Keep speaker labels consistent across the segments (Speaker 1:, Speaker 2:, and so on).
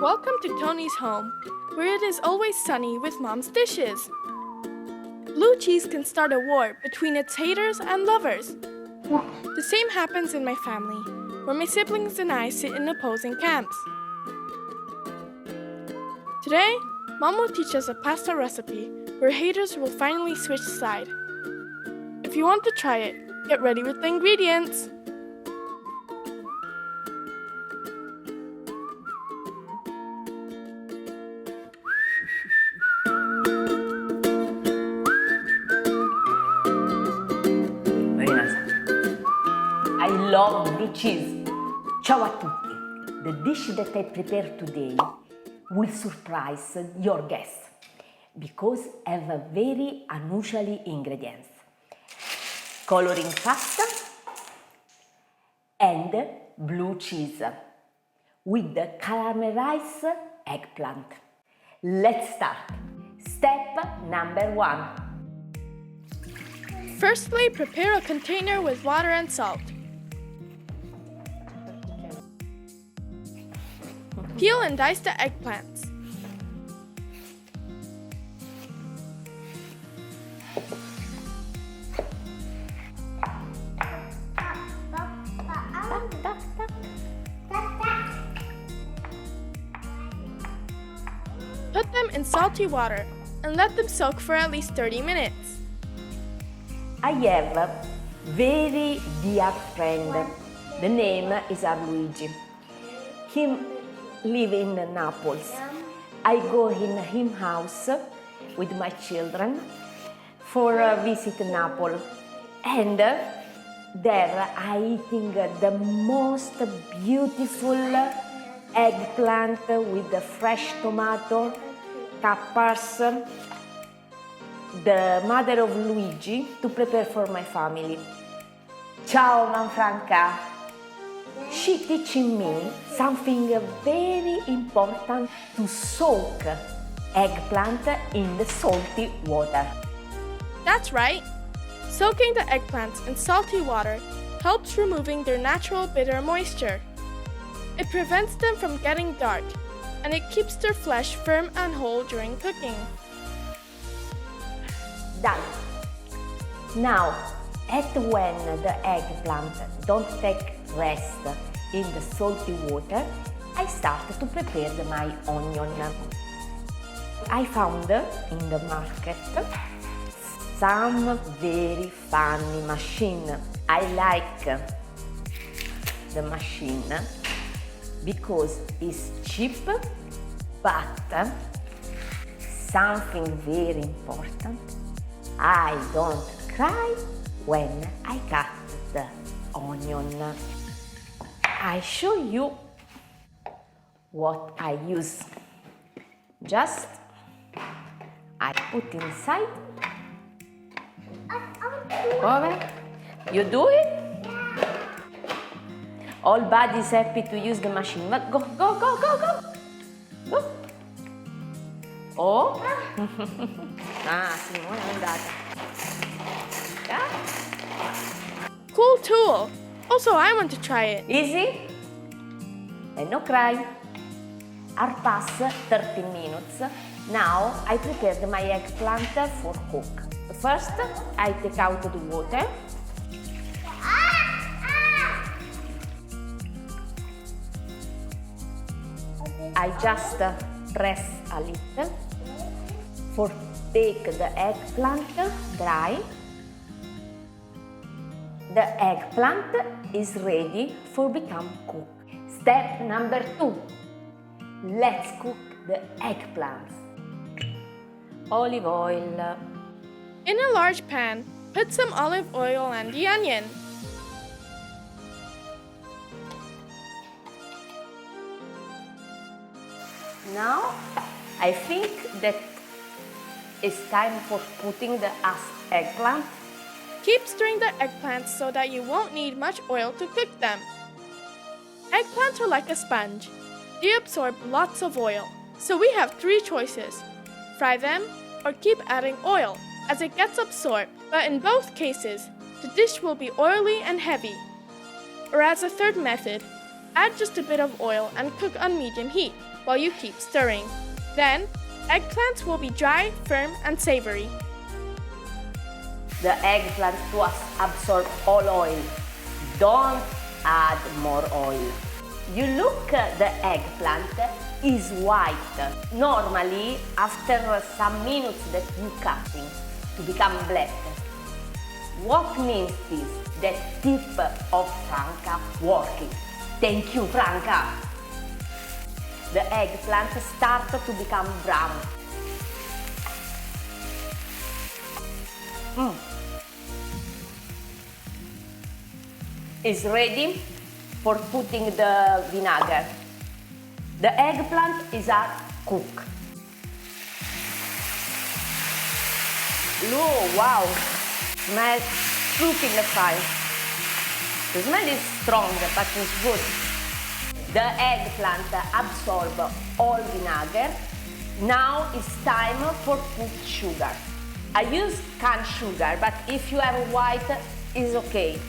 Speaker 1: Welcome to Tony's home, where it is always sunny with Mom's dishes. Blue cheese can start a war between its haters and lovers. The same happens in my family, where my siblings and I sit in opposing camps. Today, Mom will teach us a pasta recipe where haters will finally switch side. If you want to try it, get ready with the ingredients.
Speaker 2: Very nice. I love blue cheese. Ciao a tutti. The dish that I prepared today will surprise your guests because have a very unusual ingredients. Coloring pasta and blue cheese with the caramelized eggplant. Let's start. Step number 1.
Speaker 1: Firstly, prepare a container with water and salt. Peel and dice the eggplants. Put them in salty water and let them soak for at least 30 minutes.
Speaker 2: I have a very dear friend. The name is Luigi. He lives in Naples. I go in his house with my children for a visit Naples. And there I eating the most beautiful eggplant with the fresh tomato, peppers, the mother of Luigi to prepare for my family. Ciao Manfranca! She teaching me something very important to soak eggplant in the salty water.
Speaker 1: That's right. Soaking the eggplants in salty water helps removing their natural bitter moisture. It prevents them from getting dark, and it keeps their flesh firm and whole during cooking.
Speaker 2: Done. Now, at when the eggplant don't take rest in the salty water, I start to prepare my onion. I found in the market some very funny machine. I like the machine because it's cheap, but something very important, I don't cry when I cut the onion. I show you what I use. Just I put inside. Over. You do it? All body's happy to use the machine. But go. Go. Oh. Simone è andata. Yeah.
Speaker 1: Cool tool! Also, I want to try it.
Speaker 2: Easy? And no cry. Our pass 13 minutes. Now I prepared my eggplant for cook. First, I take out the water. I just press a little for take the eggplant dry. The eggplant is ready for become cooked. Step number 2. Let's cook the eggplants. Olive oil.
Speaker 1: In a large pan, put some olive oil and the onion.
Speaker 2: Now, I think that it's time for putting the eggplant.
Speaker 1: Keep stirring the eggplants so that you won't need much oil to cook them. Eggplants are like a sponge. They absorb lots of oil. So we have 3 choices. Fry them or keep adding oil as it gets absorbed. But in both cases, the dish will be oily and heavy. Or as a third method, add just a bit of oil and cook on medium heat. while you keep stirring. Then, eggplants will be dry, firm, and savory.
Speaker 2: The eggplant to absorb all oil. Don't add more oil. You look, the eggplant is white. Normally, after some minutes that you cutting, to become black. What means this? That tip of Franca working. Thank you, Franca. The eggplant starts to become brown. Is ready for putting the vinegar. The eggplant is a cook. Oh, wow, smells super fine. The smell is strong, but it's good. The eggplant absorbs all vinegar. Now it's time for put sugar. I use cane sugar, but if you have white, it's okay.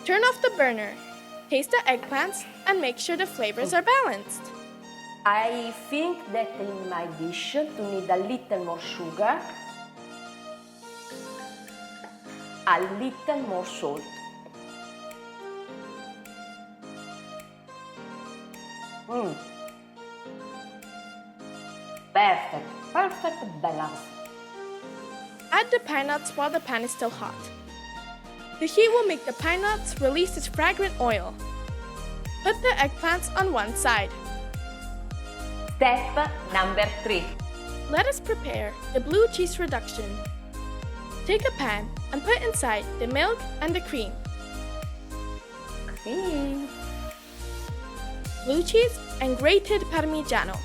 Speaker 1: Turn off the burner. Taste the eggplants and make sure the flavors are balanced.
Speaker 2: I think that in my dish to need a little more sugar, a little more salt. Perfect balance.
Speaker 1: Add the pine nuts while the pan is still hot. The heat will make the pine nuts release its fragrant oil. Put the eggplants on one side.
Speaker 2: Step number 3.
Speaker 1: Let us prepare the blue cheese reduction. Take a pan and put inside the milk and the cream.
Speaker 2: Cream.
Speaker 1: Blue cheese and grated Parmigiano.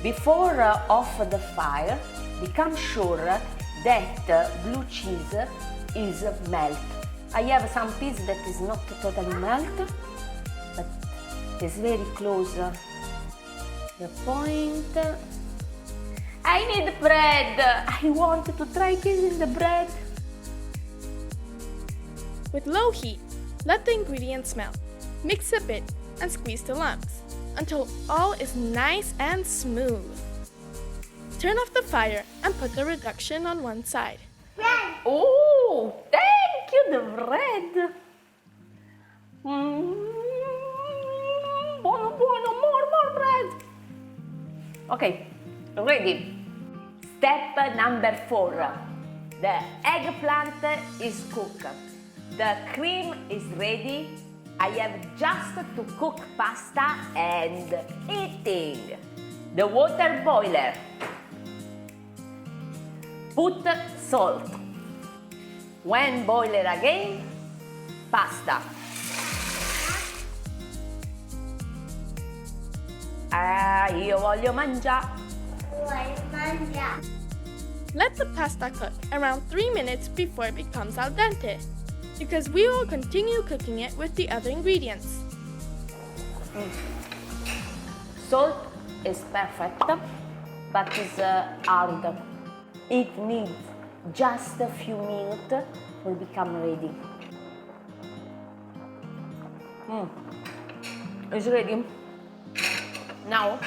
Speaker 2: Before off the fire, become sure that blue cheese is melt. I have some piece that is not totally melt, but it's very close. The point. I need bread. I want to try kissing the bread.
Speaker 1: With low heat, let the ingredients melt. Mix a bit and squeeze the lumps until all is nice and smooth. Turn off the fire and put the reduction on one side.
Speaker 2: Oh, thank you, the bread. Buono, more bread. Okay, ready. Step number 4. The eggplant is cooked. The cream is ready. I have just to cook pasta and eating. The water boiler. Put salt. When boiler again, pasta. Io voglio mangiare.
Speaker 1: Let the pasta cook around 3 minutes before it becomes al dente, because we will continue cooking it with the other ingredients.
Speaker 2: Salt is perfect, but it's hard. It needs just a few minutes to become ready. It's ready. Now,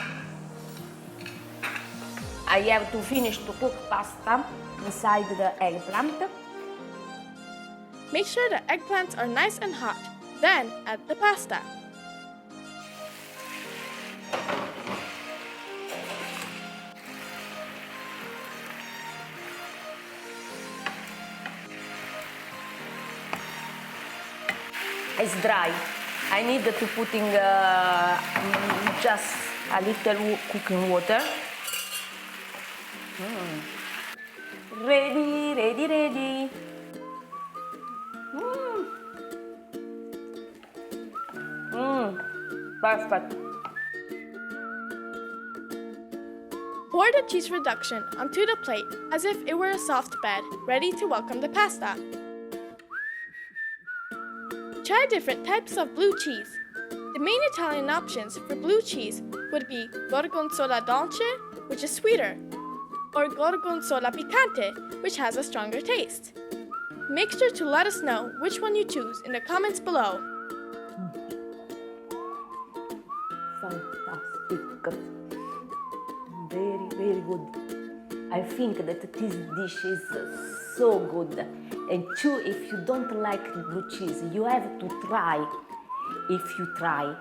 Speaker 2: I have to finish to cook pasta inside the eggplant.
Speaker 1: Make sure the eggplants are nice and hot. Then add the pasta.
Speaker 2: It's dry. I need to put in just a little cooking water. Ready. Perfect.
Speaker 1: Pour the cheese reduction onto the plate as if it were a soft bed, ready to welcome the pasta. Try different types of blue cheese. The main Italian options for blue cheese would be Gorgonzola Dolce, which is sweeter, or gorgonzola picante, which has a stronger taste? Make sure to let us know which one you choose in the comments below.
Speaker 2: Fantastic. Very, very good. I think that this dish is so good. And too, if you don't like blue cheese, you have to try. If you try,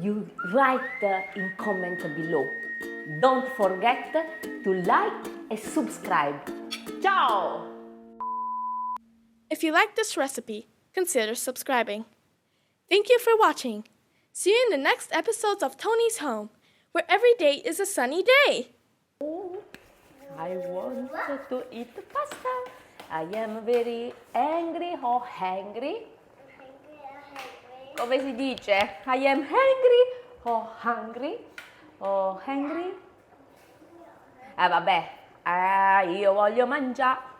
Speaker 2: you write in comment below. Don't forget to like and subscribe. Ciao!
Speaker 1: If you like this recipe, consider subscribing. Thank you for watching. See you in the next episodes of Tony's Home, where every day is a sunny day.
Speaker 2: I want to eat pasta. I am very angry or hungry. Come si dice? I am hungry or hungry? O hungry? Vabbè, io voglio mangiare.